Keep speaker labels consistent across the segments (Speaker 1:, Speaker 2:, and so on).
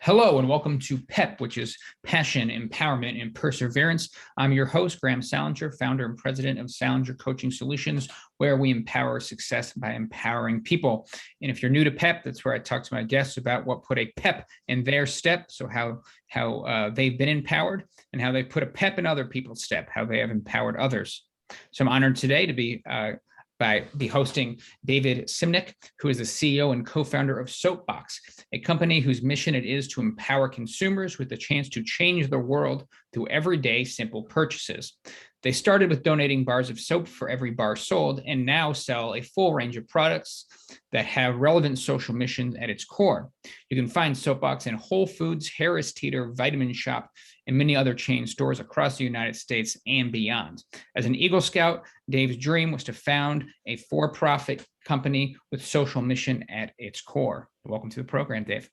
Speaker 1: Hello and welcome to PEP, which is Passion, Empowerment, and Perseverance. I'm your host, Graham Salinger, founder and president of Salinger Coaching Solutions, where we empower success by empowering people. And if you're new to PEP, that's where I talk to my guests about what put a PEP in their step, so how they've been empowered and how they put a PEP in other people's step, how they have empowered others. So I'm honored today to be hosting David Simnick, who is the CEO and co-founder of SoapBox, a company whose mission it is to empower consumers with the chance to change the world through everyday simple purchases. They started with donating bars of soap for every bar sold and now sell a full range of products that have relevant social missions at its core. You can find SoapBox in Whole Foods, Harris Teeter, Vitamin Shoppe, and many other chain stores across the United States and beyond. As an Eagle Scout, Dave's dream was to found a for-profit company with social mission at its core. Welcome to the program, Dave.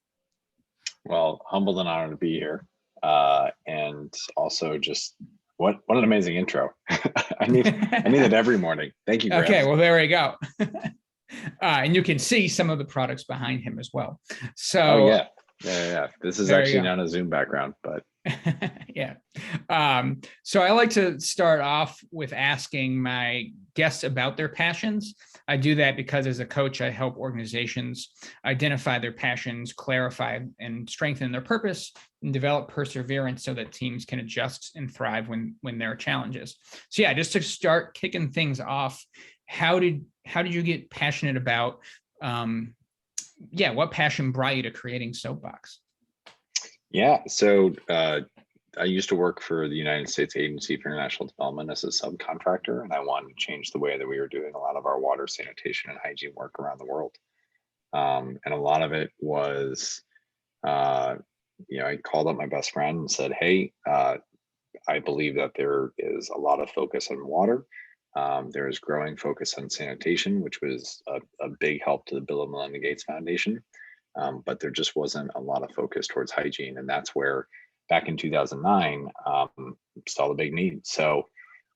Speaker 2: Well, humbled and honored to be here. And also just what an amazing intro. I need it every morning. Thank you, Graham.
Speaker 1: Okay, well, there we go. And you can see some of the products behind him as well. So,
Speaker 2: yeah. This is actually not a Zoom background, but
Speaker 1: yeah. So I like to start off with asking my guests about their passions. I do that because as a coach, I help organizations identify their passions, clarify and strengthen their purpose, and develop perseverance so that teams can adjust and thrive when there are challenges. So yeah, just to start kicking things off, how did you get passionate about, what passion brought you to creating SoapBox?
Speaker 2: Yeah, so I used to work for the United States Agency for International Development as a subcontractor, and I wanted to change the way that we were doing a lot of our water, sanitation, and hygiene work around the world. And a lot of it was, I called up my best friend and said, hey, I believe that there is a lot of focus on water. There is growing focus on sanitation, which was a big help to the Bill and Melinda Gates Foundation. But there just wasn't a lot of focus towards hygiene. And that's where back in 2009, saw the big need. So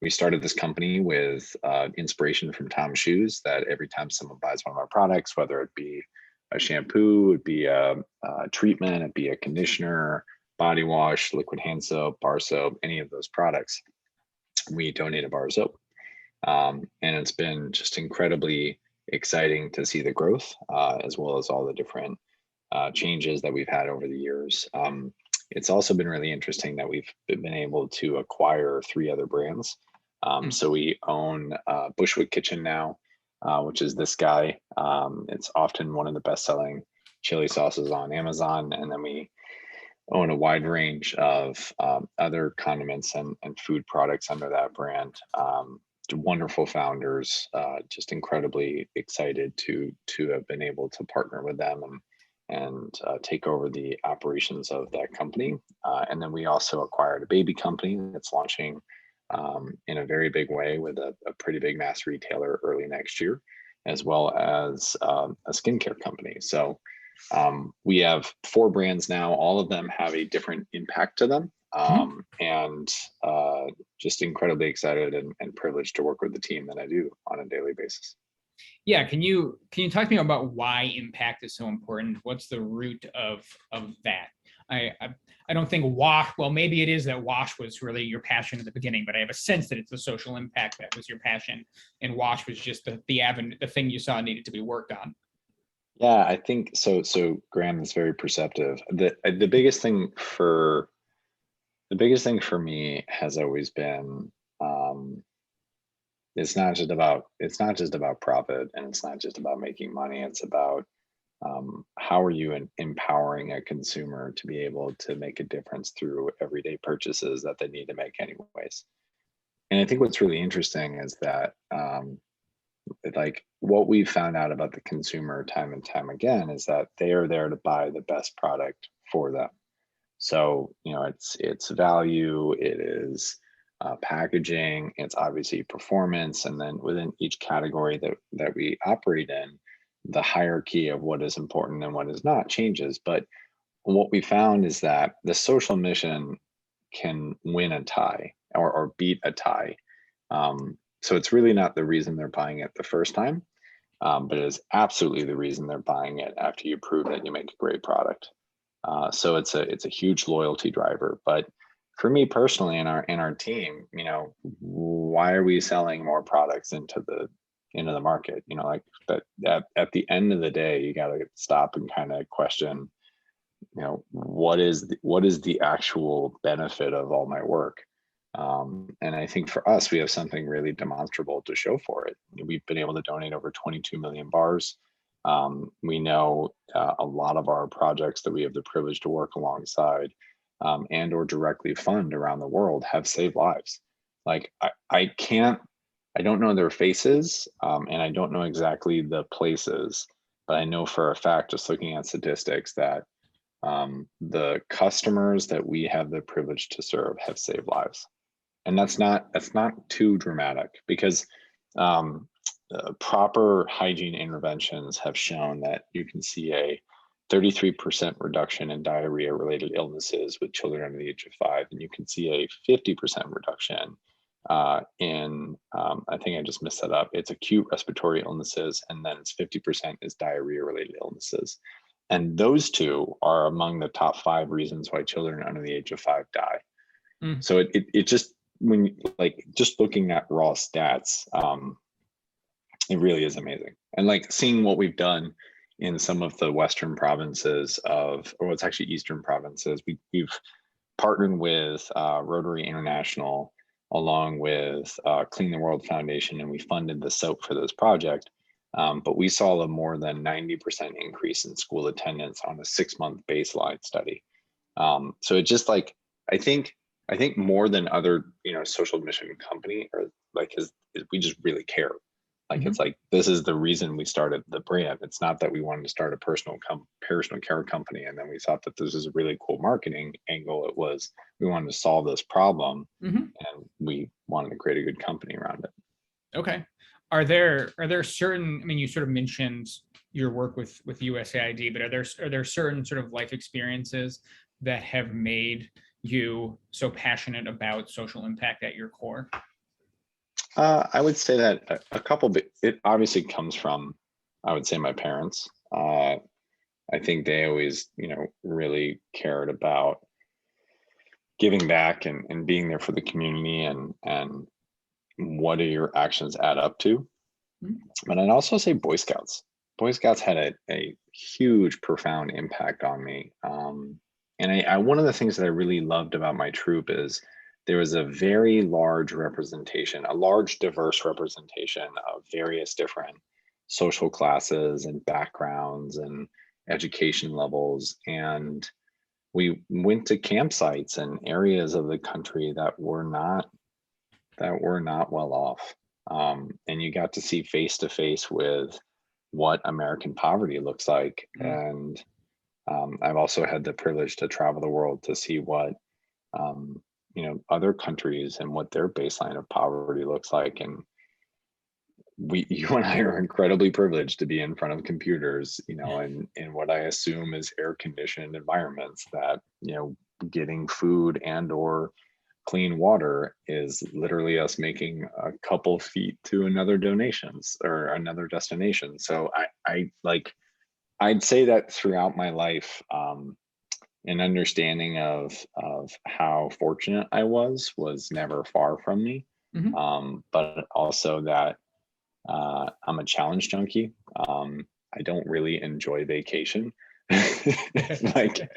Speaker 2: we started this company with inspiration from Tom's Shoes, that every time someone buys one of our products, whether it be a shampoo, it'd be a treatment, it'd be a conditioner, body wash, liquid hand soap, bar soap, any of those products, we donate a bar of soap. And it's been just incredibly exciting to see the growth, as well as all the different changes that we've had over the years. It's also been really interesting that we've been able to acquire 3 other brands. So we own Bushwick Kitchen now, which is this guy. It's often one of the best-selling chili sauces on Amazon. And then we own a wide range of other condiments and food products under that brand. Wonderful founders, just incredibly excited to have been able to partner with them and take over the operations of that company. And then we also acquired a baby company that's launching in a very big way with a pretty big mass retailer early next year, as well as a skincare company. So we have 4 brands now. All of them have a different impact to them. And just incredibly excited and privileged to work with the team that I do on a daily basis.
Speaker 1: Yeah, can you talk to me about why impact is so important? What's the root of that? I don't think wash. Well, maybe it is that wash was really your passion at the beginning, but I have a sense that it's the social impact that was your passion, and wash was just the thing you saw needed to be worked on.
Speaker 2: Yeah, I think so. So Graham is very perceptive. The biggest thing for me has always been, it's not just about profit, and it's not just about making money. It's about how are you empowering a consumer to be able to make a difference through everyday purchases that they need to make anyways. And I think what's really interesting is that like what we've found out about the consumer time and time again is that they are there to buy the best product for them. So, it's value, it is packaging, it's obviously performance, and then within each category that we operate in, the hierarchy of what is important and what is not changes. But what we found is that the social mission can win a tie or beat a tie. So it's really not the reason they're buying it the first time, but it is absolutely the reason they're buying it after you prove that you make a great product. So it's a huge loyalty driver. But for me personally, in our team, why are we selling more products into the market? Like, but at the end of the day, you got to stop and kind of question, what is the actual benefit of all my work? And I think for us, we have something really demonstrable to show for it. We've been able to donate over 22 million bars. We know a lot of our projects that we have the privilege to work alongside and or directly fund around the world have saved lives. Like I don't know their faces, and I don't know exactly the places, but I know for a fact, just looking at statistics, that the customers that we have the privilege to serve have saved lives. And that's not too dramatic, because proper hygiene interventions have shown that you can see a 33% reduction in diarrhea related illnesses with children under the age of 5, and you can see a 50% reduction in I think I just messed that up. It's acute respiratory illnesses, and then it's 50% is diarrhea related illnesses. And those two are among the top 5 reasons why children under the age of 5 die. So it just, when like just looking at raw stats, it really is amazing. And like seeing what we've done in some of the Western provinces or it's actually Eastern provinces, we've partnered with Rotary International along with Clean the World Foundation, and we funded the soap for this project. But we saw a more than 90% increase in school attendance on a 6-month baseline study. So it just like, I think more than other, social mission company, or like, is we just really care. Like, it's like, this is the reason we started the brand. It's not that we wanted to start a personal care company and then we thought that this is a really cool marketing angle. It was, we wanted to solve this problem, and we wanted to create a good company around it.
Speaker 1: Okay. Are there certain, I mean, you sort of mentioned your work with USAID, but are there certain sort of life experiences that have made you so passionate about social impact at your core?
Speaker 2: I would say that a couple, but it obviously comes from, I would say, my parents. I think they always, really cared about giving back and being there for the community, and what do your actions add up to. But I'd also say Boy Scouts. Boy Scouts had a huge, profound impact on me. And one of the things that I really loved about my troop is there was a very large representation, a large diverse representation of various different social classes and backgrounds and education levels. And we went to campsites and areas of the country that were not well off. And you got to see face to face with what American poverty looks like. And I've also had the privilege to travel the world to see what other countries and what their baseline of poverty looks like. And you and I are incredibly privileged to be in front of computers, in what I assume is air conditioned environments that, getting food and or clean water is literally us making a couple feet to another destination. So I'd say that throughout my life, an understanding of how fortunate I was never far from me. But also that I'm a challenge junkie. I don't really enjoy vacation. And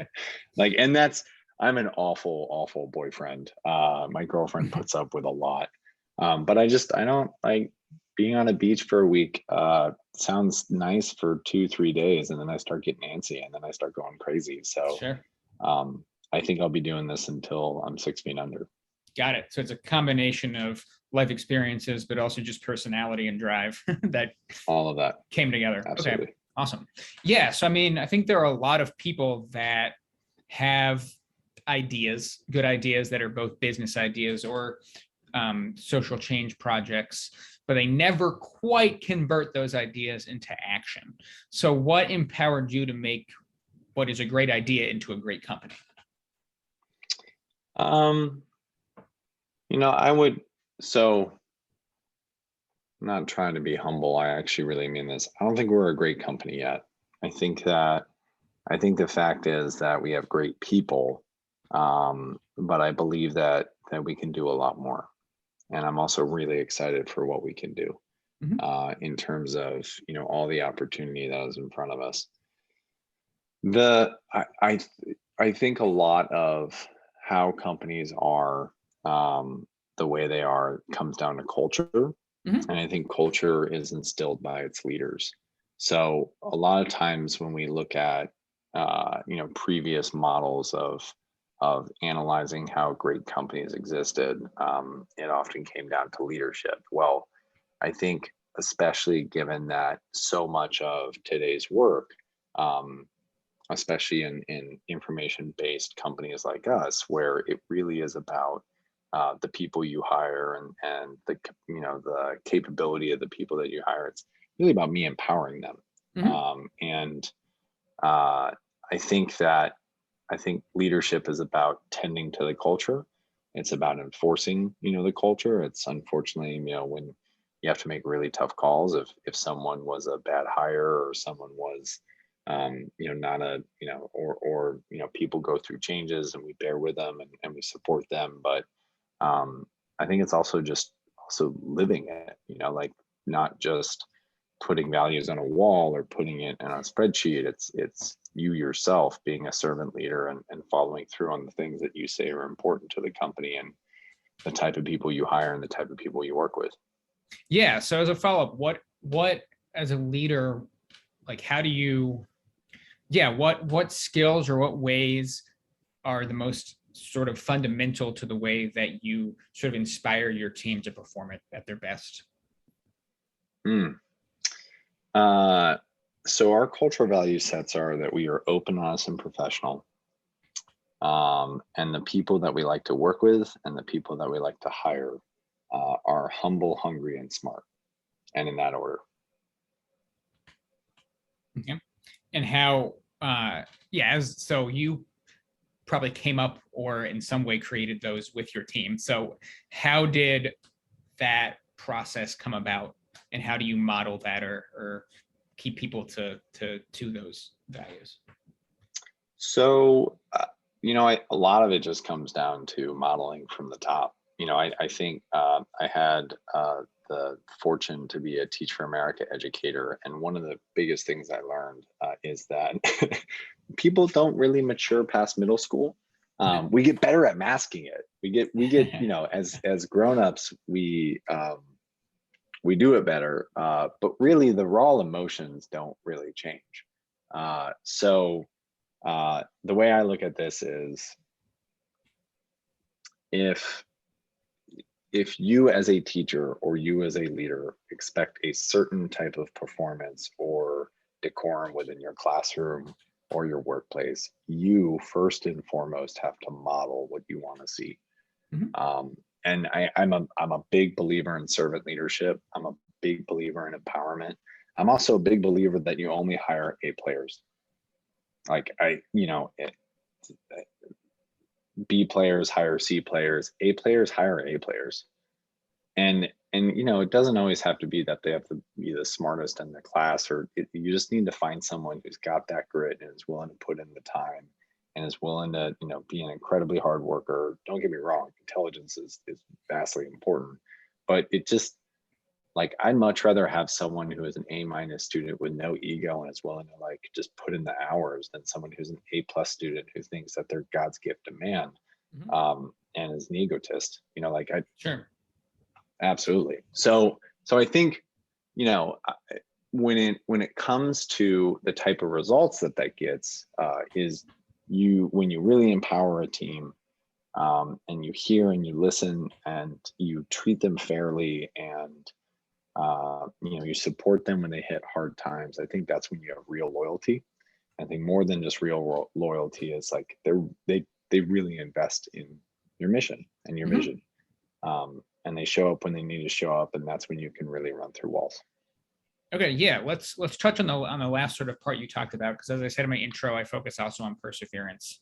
Speaker 2: I'm an awful boyfriend. My girlfriend puts up with a lot. But I don't like being on a beach for a week. Sounds nice for 2-3 days, and then I start getting antsy, and then I start going crazy. So
Speaker 1: sure.
Speaker 2: I think I'll be doing this until I'm 6 feet under.
Speaker 1: Got it. So it's a combination of life experiences, but also just personality and drive that
Speaker 2: all of that
Speaker 1: came together.
Speaker 2: Absolutely.
Speaker 1: Okay. Awesome. Yeah. So, I mean, I think there are a lot of people that have ideas, good ideas that are both business ideas or social change projects, but they never quite convert those ideas into action. So what empowered you to make what is a great idea into a great company?
Speaker 2: I'm not trying to be humble. I actually really mean this. I don't think we're a great company yet. I think I think the fact is that we have great people, but I believe that we can do a lot more. And I'm also really excited for what we can do
Speaker 1: Mhm.
Speaker 2: in terms of all the opportunity that is in front of us. The I think a lot of how companies are, the way they are, comes down to culture,
Speaker 1: Mhm.
Speaker 2: and I think culture is instilled by its leaders. So a lot of times when we look at previous models of analyzing how great companies existed, it often came down to leadership. Well, I think especially given that so much of today's work, um, especially in information-based companies like us, where it really is about the people you hire and the capability of the people that you hire. It's really about me empowering them.
Speaker 1: Mhm.
Speaker 2: And uh, I think that leadership is about tending to the culture. It's about enforcing, the culture. It's unfortunately, when you have to make really tough calls, if someone was a bad hire or someone was, not a, people go through changes and we bear with them and we support them. But I think it's also just also living it, like not just putting values on a wall or putting it on a spreadsheet. It's you yourself being a servant leader and following through on the things that you say are important to the company and the type of people you hire and the type of people you work with.
Speaker 1: Yeah. So as a follow-up, what as a leader, like how do you, yeah, what skills or what ways are the most sort of fundamental to the way that you sort of inspire your team to perform at their best?
Speaker 2: Mm. Uh, so our cultural value sets are that we are open, honest, and professional. And the people that we like to work with and the people that we like to hire are humble, hungry, and smart, and in that order.
Speaker 1: Okay. And how, yeah, as so you probably came up or in some way created those with your team. So how did that process come about, and how do you model that or keep people to those values?
Speaker 2: So, a lot of it just comes down to modeling from the top. I think I had the fortune to be a Teach for America educator. And one of the biggest things I learned is that people don't really mature past middle school. We get better at masking it. We get, as grown-ups, we do it better. But really the raw emotions don't really change. So the way I look at this is if you as a teacher or you as a leader expect a certain type of performance or decorum within your classroom or your workplace, you first and foremost have to model what you want to see.
Speaker 1: Mhm.
Speaker 2: And I'm a big believer in servant leadership. I'm a big believer in empowerment. I'm also a big believer that you only hire A players. Like B players hire C players, A players hire A players. And it doesn't always have to be that they have to be the smartest in the class, or you just need to find someone who's got that grit and is willing to put in the time and is willing to, be an incredibly hard worker. Don't get me wrong, intelligence is vastly important, but it just, like, I'd much rather have someone who is an A- student with no ego and is willing to like just put in the hours than someone who's an A+ student who thinks that they're God's gift to man,
Speaker 1: Mhm.
Speaker 2: and is an egotist. Like
Speaker 1: Sure.
Speaker 2: absolutely. So I think, when it comes to the type of results that gets, is when you really empower a team, and you hear and you listen and you treat them fairly and you support them when they hit hard times. I think that's when you have real loyalty. I think more than just real loyalty is like they really invest in your mission and your
Speaker 1: Mhm.
Speaker 2: vision, and they show up when they need to show up, and that's when you can really run through walls.
Speaker 1: Okay, yeah, let's touch on the last sort of part you talked about, because as I said in my intro, I focus also on perseverance,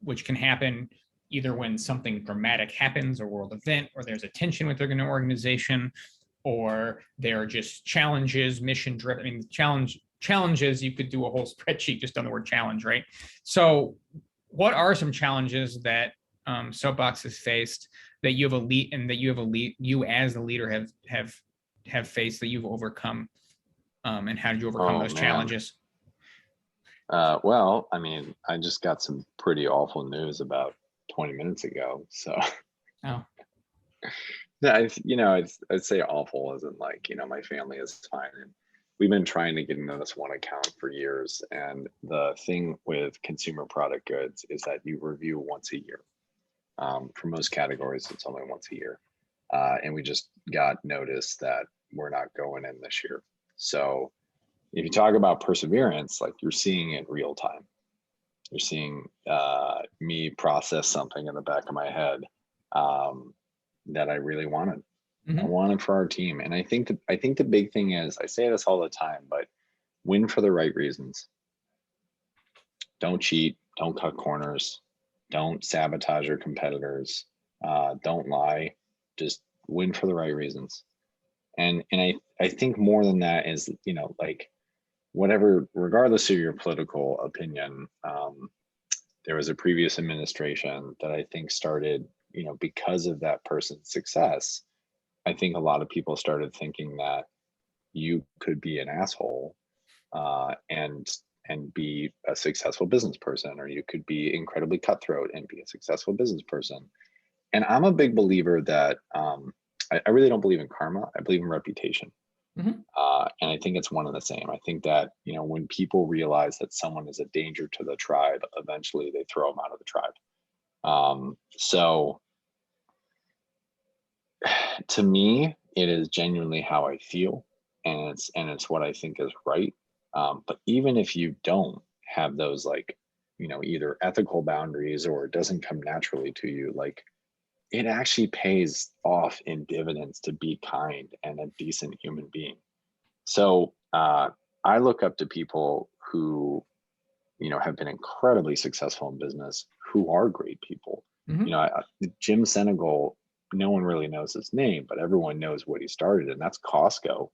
Speaker 1: which can happen either when something dramatic happens, a world event, or there's a tension within an organization, or there are just challenges, mission driven. I mean, challenge challenges, you could do a whole spreadsheet just on the word challenge, right? So what are some challenges that SoapBox has faced that you as a leader have faced that you've overcome? And how did you overcome those challenges?
Speaker 2: Well, I mean, I just got some pretty awful news about 20 minutes ago. So,
Speaker 1: Oh,
Speaker 2: I'd say awful isn't like, my family is fine. And we've been trying to get into this one account for years. And the thing with consumer product goods is that you review once a year. For most categories, it's only once a year. And we just got notice that we're not going in this year. So if you talk about perseverance, like you're seeing it real time. You're seeing me process something in the back of my head that I really wanted. I wanted for our team. And I think the big thing is, I say this all the time, but win for the right reasons. Don't cheat, don't cut corners, don't sabotage your competitors, don't lie, just win for the right reasons. And I think more than that is, like whatever, regardless of your political opinion, there was a previous administration that I think started, because of that person's success, I think a lot of people started thinking that you could be an asshole and be a successful business person, or you could be incredibly cutthroat and be a successful business person. And I'm a big believer that I really don't believe in karma. I believe in reputation. And I think it's one and the same. I think that, when people realize that someone is a danger to the tribe, eventually they throw them out of the tribe. So to me, it is genuinely how I feel, and it's what I think is right. But even if you don't have those, like, either ethical boundaries or it doesn't come naturally to you, like, it actually pays off in dividends to be kind and a decent human being. So I look up to people who, have been incredibly successful in business, who are great people. Jim Senegal, no one really knows his name, but everyone knows what he started, and that's Costco.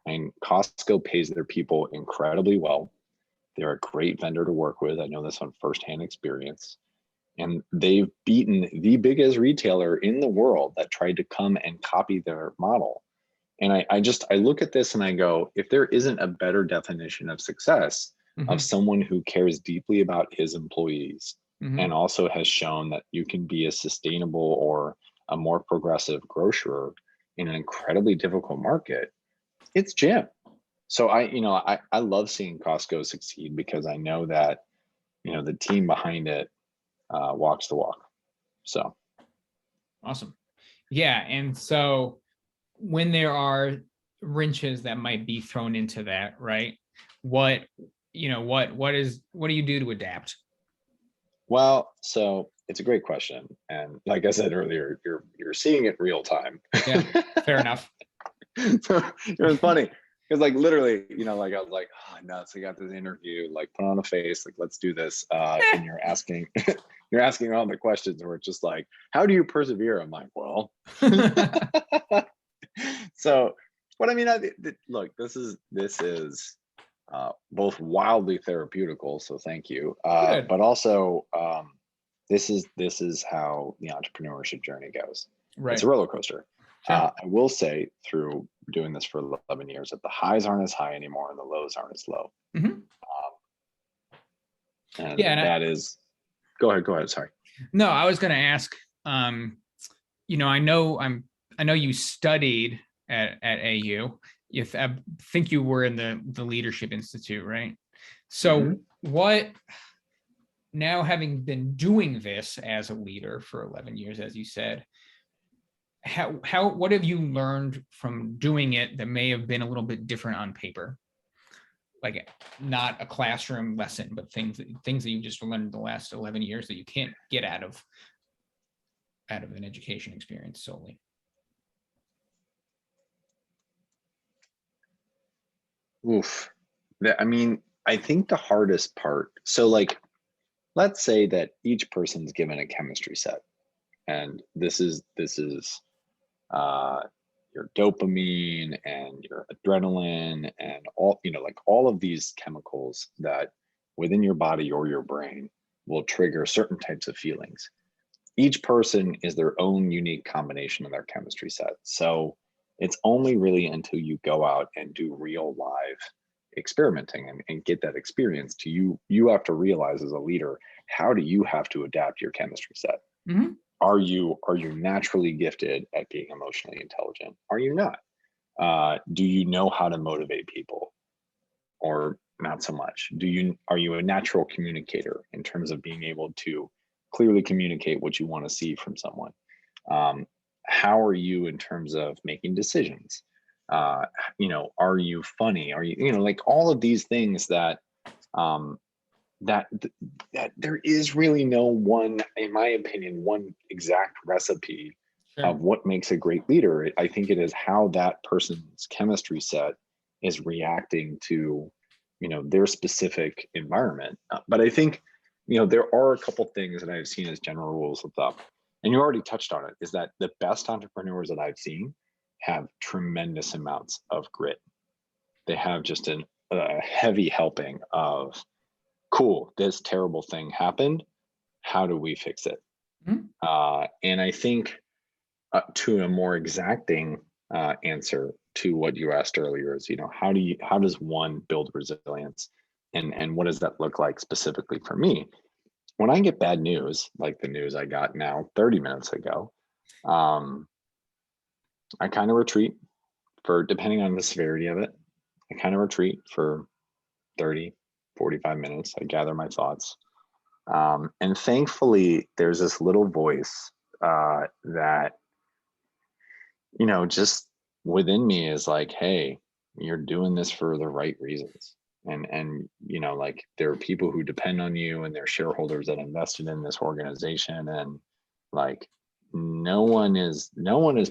Speaker 2: I mean, Costco pays their people incredibly well. They're a great vendor to work with. I know this on firsthand experience. And they've beaten the biggest retailer in the world that tried to come and copy their model. And I look at this and I go, if there isn't a better definition of success of someone who cares deeply about his employees and also has shown that you can be a sustainable or a more progressive grocer in an incredibly difficult market, it's Jim. So I love seeing Costco succeed, because I know that, the team behind it walks the walk. So
Speaker 1: awesome. Yeah. And so when there are wrenches that might be thrown into that, right? What do you do to adapt?
Speaker 2: Well, so it's a great question. And like I said earlier, you're seeing it real time.
Speaker 1: Yeah, fair enough.
Speaker 2: So it was funny because, like, literally, like I was like, oh, nuts, I got this interview, like, put on a face, like, let's do this. And you're asking all the questions where it's just like, how do you persevere? I'm like, well, so, but I mean, look, this is both wildly therapeutical, so thank you. But also, this is how the entrepreneurship journey goes. Right. It's a roller coaster. Sure. I will say, through doing this for 11 years, that the highs aren't as high anymore and the lows aren't as low. And that is, go ahead. Sorry.
Speaker 1: No, I was going to ask. I know you studied at AU. If I think you were in the Leadership Institute, right? So what, now having been doing this as a leader for 11 years, as you said, what have you learned from doing it that may have been a little bit different on paper? Like, not a classroom lesson, but things that you just learned in the last 11 years that you can't get out of an education experience solely.
Speaker 2: Oof. I mean, I think the hardest part, so, like, let's say that each person's given a chemistry set, and this is your dopamine and your adrenaline and all, like all of these chemicals that within your body or your brain will trigger certain types of feelings. Each person is their own unique combination of their chemistry set. So it's only really until you go out and do real live experimenting and get that experience to you have to realize as a leader, how do you have to adapt your chemistry set?
Speaker 1: Mm-hmm.
Speaker 2: Are you naturally gifted at being emotionally intelligent? Are you not? Do you know how to motivate people, or not so much? Are you a natural communicator in terms of being able to clearly communicate what you want to see from someone? How are you in terms of making decisions? Are you funny? Are you, like all of these things that um, that there is really no one, in my opinion, one exact recipe of what makes a great leader. I think it is how that person's chemistry set is reacting to, their specific environment. But I think, there are a couple things that I've seen as general rules of thumb, and you already touched on it, is that the best entrepreneurs that I've seen have tremendous amounts of grit. They have just a heavy helping of, cool, this terrible thing happened. How do we fix it?
Speaker 1: Mm-hmm.
Speaker 2: And I think to a more exacting answer to what you asked earlier is, how does one build resilience, and what does that look like specifically for me? When I get bad news, like the news I got now 30 minutes ago, I kind of retreat for, depending on the severity of it, I kind of retreat for 30, 45 minutes. I gather my thoughts. And thankfully, there's this little voice that, just within me is like, hey, you're doing this for the right reasons. And like, there are people who depend on you, and there are shareholders that invested in this organization. And like, no one is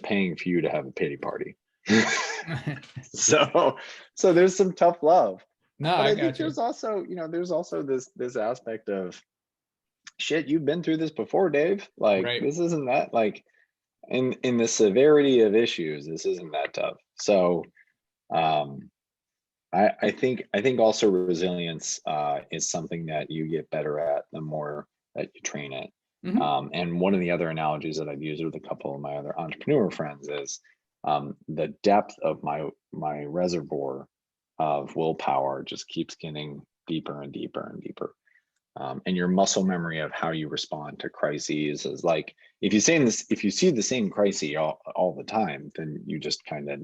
Speaker 2: paying for you to have a pity party. So there's some tough love.
Speaker 1: No,
Speaker 2: But
Speaker 1: I
Speaker 2: I
Speaker 1: got
Speaker 2: think
Speaker 1: you.
Speaker 2: there's also, this aspect of, shit, you've been through this before, Dave. Like,
Speaker 1: Right.
Speaker 2: this isn't that, like, in the severity of issues, this isn't that tough. So um I think also resilience is something that you get better at the more that you train it.
Speaker 1: Mm-hmm.
Speaker 2: And one of the other analogies that I've used with a couple of my other entrepreneur friends is the depth of my reservoir of willpower just keeps getting deeper and deeper and deeper. And your muscle memory of how you respond to crises is like, if you see the same crisis all the time, then you just kind of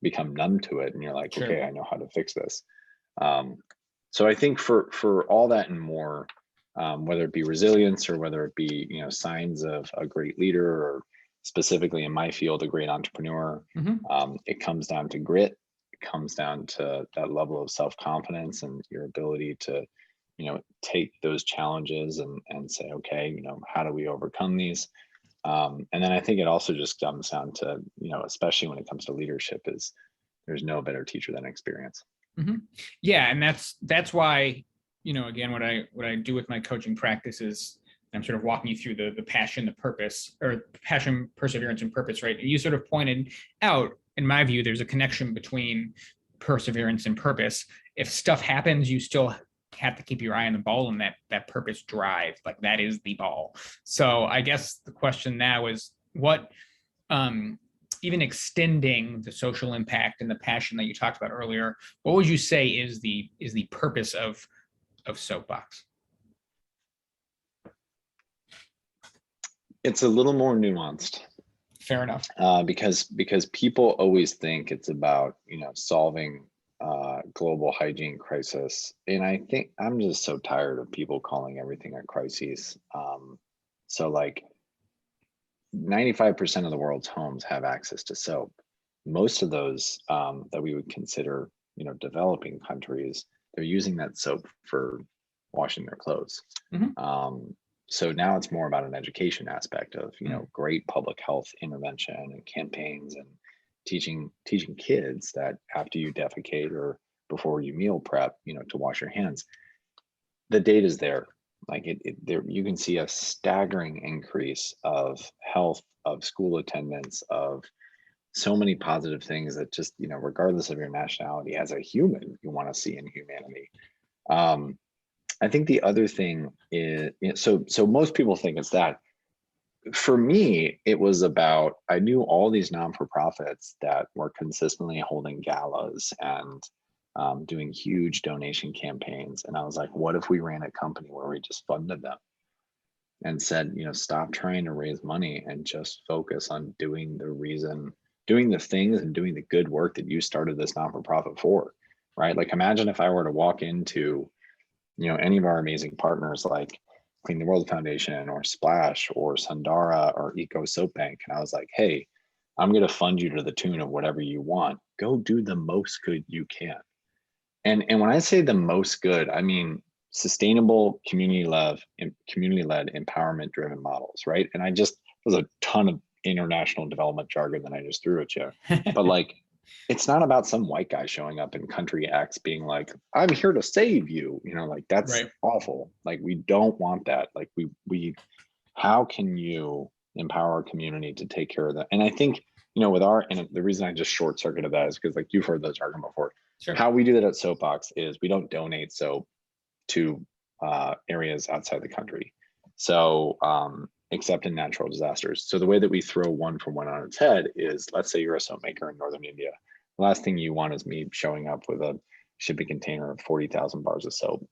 Speaker 2: become numb to it, and you're like,
Speaker 1: Sure.
Speaker 2: okay, I know how to fix this. So I think for all that and more, whether it be resilience or whether it be, signs of a great leader, or specifically in my field, a great entrepreneur,
Speaker 1: Mm-hmm.
Speaker 2: it comes down to grit. It comes down to that level of self-confidence and your ability to, take those challenges and say, okay, how do we overcome these? And then I think it also just comes down to, especially when it comes to leadership, is there's no better teacher than experience.
Speaker 1: Mm-hmm. Yeah, and that's why, again, what I do with my coaching practice is I'm sort of walking you through the passion, the purpose, or passion, perseverance, and purpose, right? And you sort of pointed out, in my view, there's a connection between perseverance and purpose. If stuff happens, you still have to keep your eye on the ball, and that purpose drive, like that is the ball. So I guess the question now is, what even extending the social impact and the passion that you talked about earlier, what would you say is the purpose of SoapBox?
Speaker 2: It's a little more nuanced.
Speaker 1: Fair enough.
Speaker 2: Because people always think it's about, solving global hygiene crisis, and I think I'm just so tired of people calling everything a crisis. So like 95% of the world's homes have access to soap. Most of those that we would consider, developing countries, they're using that soap for washing their clothes.
Speaker 1: Mm-hmm.
Speaker 2: So now it's more about an education aspect of,
Speaker 1: Mm-hmm.
Speaker 2: great public health intervention and campaigns, and teaching kids that after you defecate or before you meal prep, to wash your hands. The data is there. Like there, you can see a staggering increase of health, of school attendance, of so many positive things that just, regardless of your nationality, as a human, you want to see in humanity. I think the other thing is, so most people think it's that. For me, it was about, I knew all these non-for-profits that were consistently holding galas and doing huge donation campaigns. And I was like, what if we ran a company where we just funded them and said, stop trying to raise money and just focus on doing the things and doing the good work that you started this non-for-profit for, right? Like, imagine if I were to walk into, any of our amazing partners like Clean the World Foundation or Splash or Sundara or Eco Soap Bank, and I was like, hey, I'm going to fund you to the tune of whatever you want. Go do the most good you can. And when I say the most good, I mean sustainable, community-led empowerment-driven models, right? And there's a ton of international development jargon that I just threw at you, but like, it's not about some white guy showing up in country X being like, I'm here to save you. Like, that's
Speaker 1: Right.
Speaker 2: awful. Like, we don't want that. Like, how can you empower our community to take care of that? And I think, and the reason I just short circuited that is because, like, you've heard those jargon before.
Speaker 1: Sure.
Speaker 2: How we do that at SoapBox is we don't donate soap to areas outside the country. So, except in natural disasters. So the way that we throw one for one on its head is, let's say you're a soap maker in Northern India. The last thing you want is me showing up with a shipping container of 40,000 bars of soap.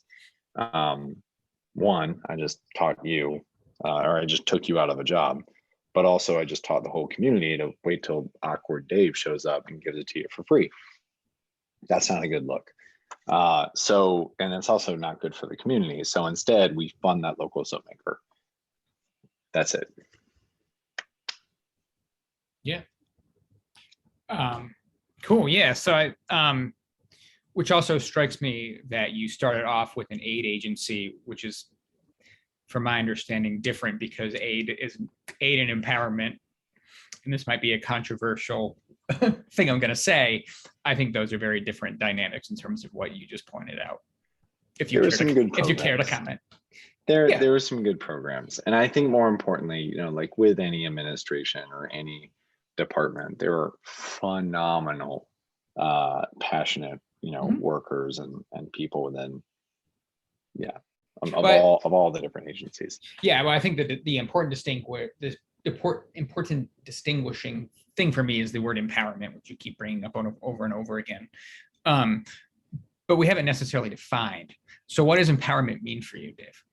Speaker 2: One, I just taught you, or I just took you out of a job, but also I just taught the whole community to wait till awkward Dave shows up and gives it to you for free. That's not a good look. And it's also not good for the community. So instead, we fund that local soap maker. That's it.
Speaker 1: Yeah. Cool. Yeah. So which also strikes me that you started off with an aid agency, which is, from my understanding, different because aid and empowerment. And this might be a controversial thing I'm going to say. I think those are very different dynamics in terms of what you just pointed out. If you care to comment.
Speaker 2: There were some good programs. And I think more importantly, like with any administration or any department, there are phenomenal, passionate, workers and people within, of all the different agencies.
Speaker 1: Yeah, well, I think that the important distinguishing thing for me is the word empowerment, which you keep bringing up over and over again. But we haven't necessarily defined. So what does empowerment mean for you, Dave?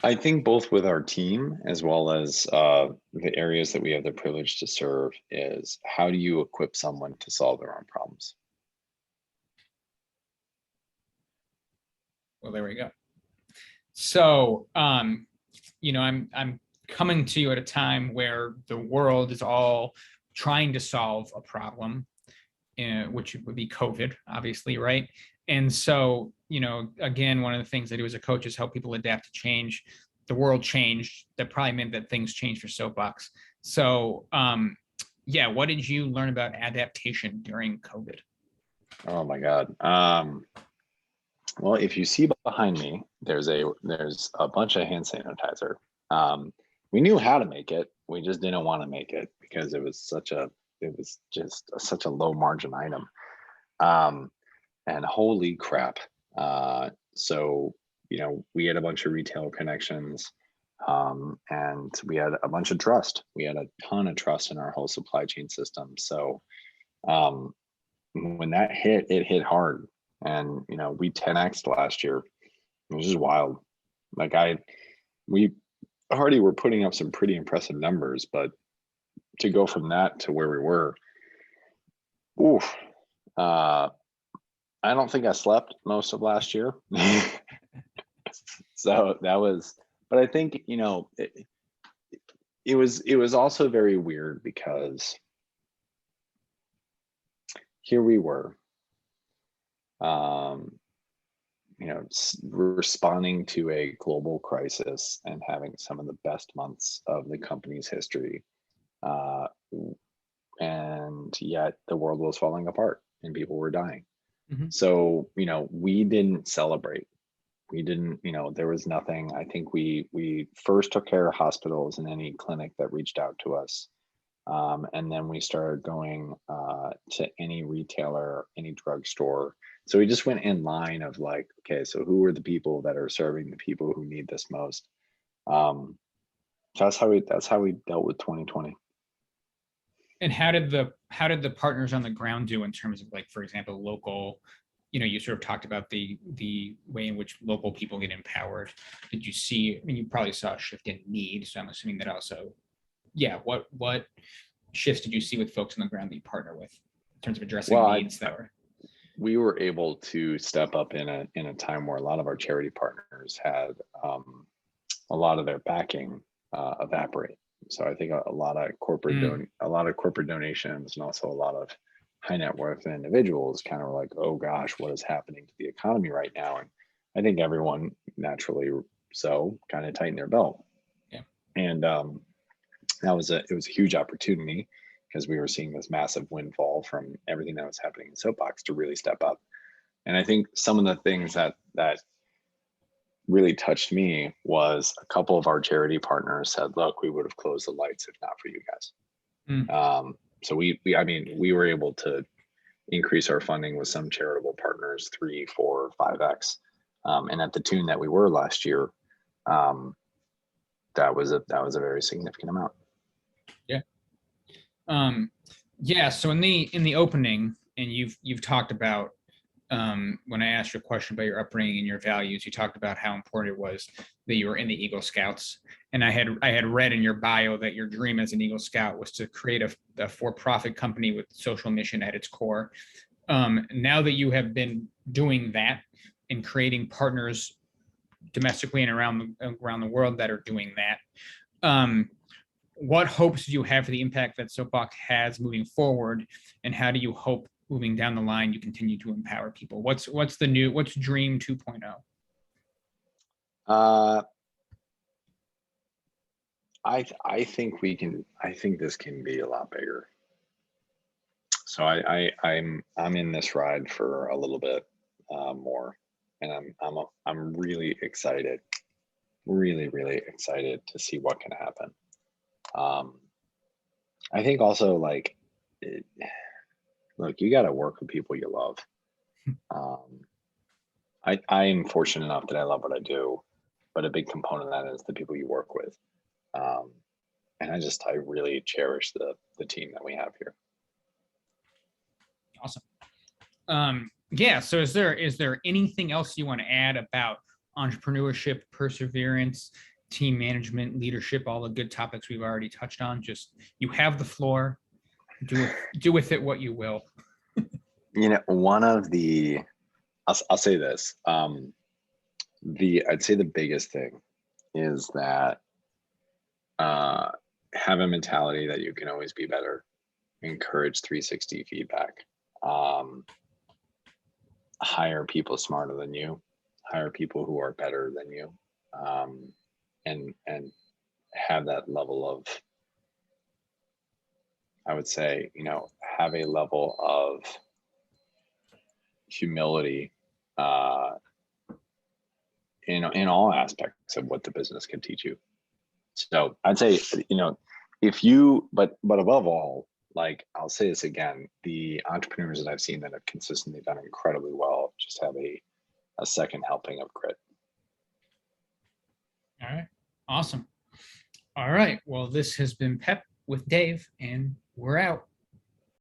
Speaker 2: I think both with our team as well as the areas that we have the privilege to serve is, how do you equip someone to solve their own problems?
Speaker 1: Well, there we go. So, I'm coming to you at a time where the world is all trying to solve a problem, which would be COVID, obviously, right? And so, again, one of the things I do as a coach is help people adapt to change. The world changed. That probably meant that things changed for SoapBox. So, what did you learn about adaptation during COVID?
Speaker 2: Oh my God. Well, if you see behind me, there's a bunch of hand sanitizer. We knew how to make it. We just didn't want to make it because it was just such a low margin item. And holy crap. So, we had a bunch of retail connections, and we had a bunch of trust. We had a ton of trust in our whole supply chain system. So, when that hit, it hit hard. And, we 10x'd last year. It was just wild. Like we already were putting up some pretty impressive numbers, but to go from that to where we were, I don't think I slept most of last year. So that was, but I think, it was also very weird because here we were, responding to a global crisis and having some of the best months of the company's history. And yet the world was falling apart and people were dying. Mm-hmm. So, we didn't celebrate. We didn't, there was nothing. I think we first took care of hospitals and any clinic that reached out to us. And then we started going to any retailer, any drugstore. So we just went in line of like, okay, so who are the people that are serving the people who need this most? So that's how we dealt with 2020.
Speaker 1: And how did the partners on the ground do in terms of, like, for example, local, you sort of talked about the way in which local people get empowered. Did you see, I mean, you probably saw a shift in need, so I'm assuming that also, yeah, what shifts did you see with folks on the ground that you partner with in terms of addressing needs that were?
Speaker 2: We were able to step up in a time where a lot of our charity partners had a lot of their backing evaporate. So I think a lot of corporate donations, and also a lot of high net worth individuals kind of like, oh gosh, what is happening to the economy right now? And I think everyone naturally so kind of tightened their belt.
Speaker 1: Yeah.
Speaker 2: And it was a huge opportunity, because we were seeing this massive windfall from everything that was happening in SoapBox to really step up. And I think some of the things that really touched me was a couple of our charity partners said, look, we would have closed the lights if not for you guys. So we were able to increase our funding with some charitable partners 3, 4, 5x. And at the tune that we were last year, that was a very significant amount.
Speaker 1: Yeah. Yeah. So in the opening, and you've talked about, when I asked you a question about your upbringing and your values, you talked about how important it was that you were in the Eagle Scouts. And I had read in your bio that your dream as an Eagle Scout was to create a for-profit company with social mission at its core. Now that you have been doing that and creating partners domestically and around the world that are doing that, what hopes do you have for the impact that SoapBox has moving forward, and how do you hope moving down the line you continue to empower people? What's Dream 2.0?
Speaker 2: I think this can be a lot bigger. So I'm in this ride for a little bit more, and I'm really excited, really excited to see what can happen. I think also, like, look, you got to work with people you love. I am fortunate enough that I love what I do, but a big component of that is the people you work with. And I really cherish the team that we have here.
Speaker 1: Awesome. Yeah. So is there anything else you want to add about entrepreneurship, perseverance, team management, leadership, all the good topics we've already touched on? Just, you have the floor. Do with it what you will.
Speaker 2: One of the, I'll say this. I'd say the biggest thing is that have a mentality that you can always be better. Encourage 360 feedback. Hire people smarter than you. Hire people who are better than you. And have that level of, I would say, have a level of humility in all aspects of what the business can teach you. So I'd say, but above all, like, I'll say this again, the entrepreneurs that I've seen that have consistently done incredibly well just have a second helping of grit.
Speaker 1: All right. Awesome. All right. Well, this has been PEP with Dave, and we're out.